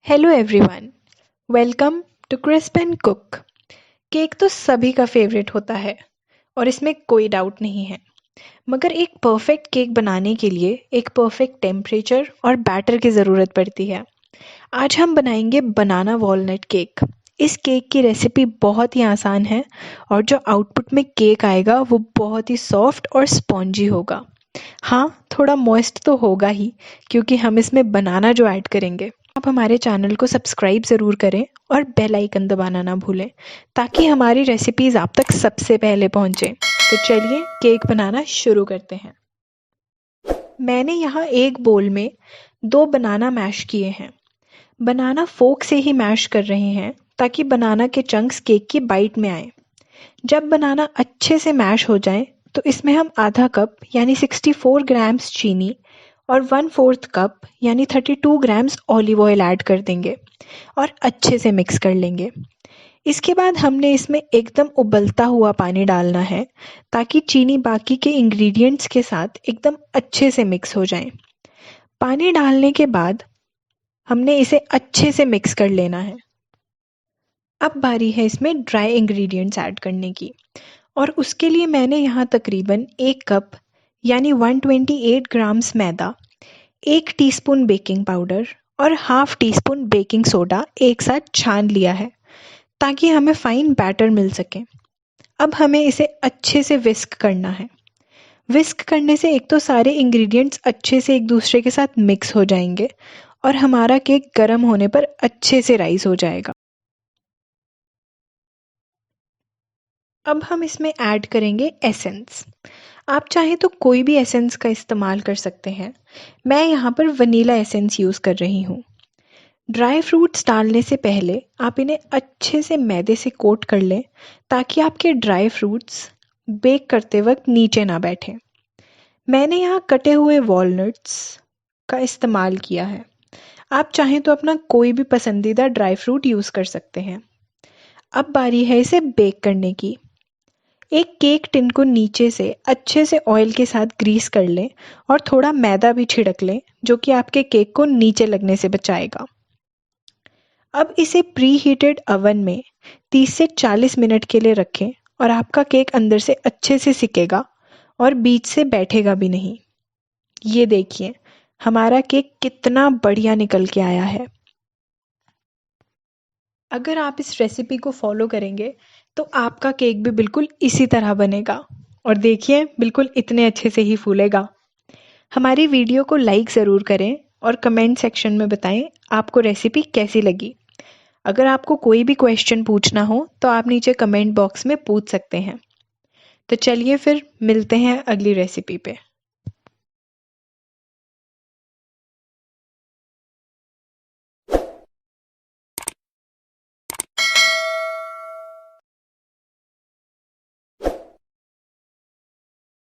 Hello everyone, welcome to crisp and cook. Cake तो सभी का फेवरेट होता है और इसमें कोई डाउट नहीं है। मगर एक परफेक्ट केक बनाने के लिए एक परफेक्ट टेम्परेचर और बैटर की ज़रूरत पड़ती है। आज हम बनाएंगे बनाना वॉलनट केक। इस केक की रेसिपी बहुत ही आसान है और जो आउटपुट में केक आएगा वो बहुत ही सॉफ्ट और स्पॉन्जी होगा। हाँ, थोड़ा मॉइस्ट तो होगा ही क्योंकि हम इसमें बनाना जो ऐड करेंगे। आप हमारे चैनल को सब्सक्राइब ज़रूर करें और बेल आइकन दबाना ना भूलें ताकि हमारी रेसिपीज़ आप तक सबसे पहले पहुंचे। तो चलिए केक बनाना शुरू करते हैं। मैंने यहाँ एक बोल में 2 बनाना मैश किए हैं। बनाना फोक से ही मैश कर रहे हैं ताकि बनाना के चंक्स केक की बाइट में आए। जब बनाना अच्छे से मैश हो जाए तो इसमें हम आधा कप यानी 64 ग्राम्स चीनी और 1/4 कप यानी 32 ग्राम्स ऑलिव ऑयल ऐड कर देंगे और अच्छे से मिक्स कर लेंगे। इसके बाद हमने इसमें एकदम उबलता हुआ पानी डालना है ताकि चीनी बाकी के इंग्रेडिएंट्स के साथ एकदम अच्छे से मिक्स हो जाए। पानी डालने के बाद हमने इसे अच्छे से मिक्स कर लेना है। अब बारी है इसमें ड्राई इंग्रेडिएंट्स ऐड करने की और उसके लिए मैंने यहाँ तकरीबन 1 कप यानी 128 ग्राम्स मैदा, 1 टीस्पून बेकिंग पाउडर और half tea spoon baking soda एक साथ छान लिया है ताकि हमें फाइन बैटर मिल सके। अब हमें इसे अच्छे से विस्क करना है। विस्क करने से एक तो सारे इंग्रेडिएंट्स अच्छे से एक दूसरे के साथ मिक्स हो जाएंगे और हमारा केक गर्म होने पर अच्छे से राइज हो जाएगा। अब हम इसमें ऐड करेंगे एसेंस। आप चाहें तो कोई भी एसेंस का इस्तेमाल कर सकते हैं। मैं यहाँ पर वनीला एसेंस यूज़ कर रही हूँ। ड्राई फ्रूट्स डालने से पहले आप इन्हें अच्छे से मैदे से कोट कर लें ताकि आपके ड्राई फ्रूट्स बेक करते वक्त नीचे ना बैठें। मैंने यहाँ कटे हुए वॉलनट्स का इस्तेमाल किया है। आप चाहें तो अपना कोई भी पसंदीदा ड्राई फ्रूट यूज़ कर सकते हैं। अब बारी है इसे बेक करने की। एक केक टिन को नीचे से अच्छे से ऑयल के साथ ग्रीस कर लें और थोड़ा मैदा भी छिड़क लें जो कि आपके केक को नीचे लगने से बचाएगा। अब इसे प्री हीटेड ओवन में 30 से 40 मिनट के लिए रखें और आपका केक अंदर से अच्छे से सिकेगा और बीच से बैठेगा भी नहीं। ये देखिए हमारा केक कितना बढ़िया निकल के आया है। अगर आप इस रेसिपी को फॉलो करेंगे तो आपका केक भी बिल्कुल इसी तरह बनेगा और देखिए बिल्कुल इतने अच्छे से ही फूलेगा। हमारी वीडियो को लाइक ज़रूर करें और कमेंट सेक्शन में बताएं आपको रेसिपी कैसी लगी। अगर आपको कोई भी क्वेश्चन पूछना हो तो आप नीचे कमेंट बॉक्स में पूछ सकते हैं। तो चलिए फिर मिलते हैं अगली रेसिपी पे।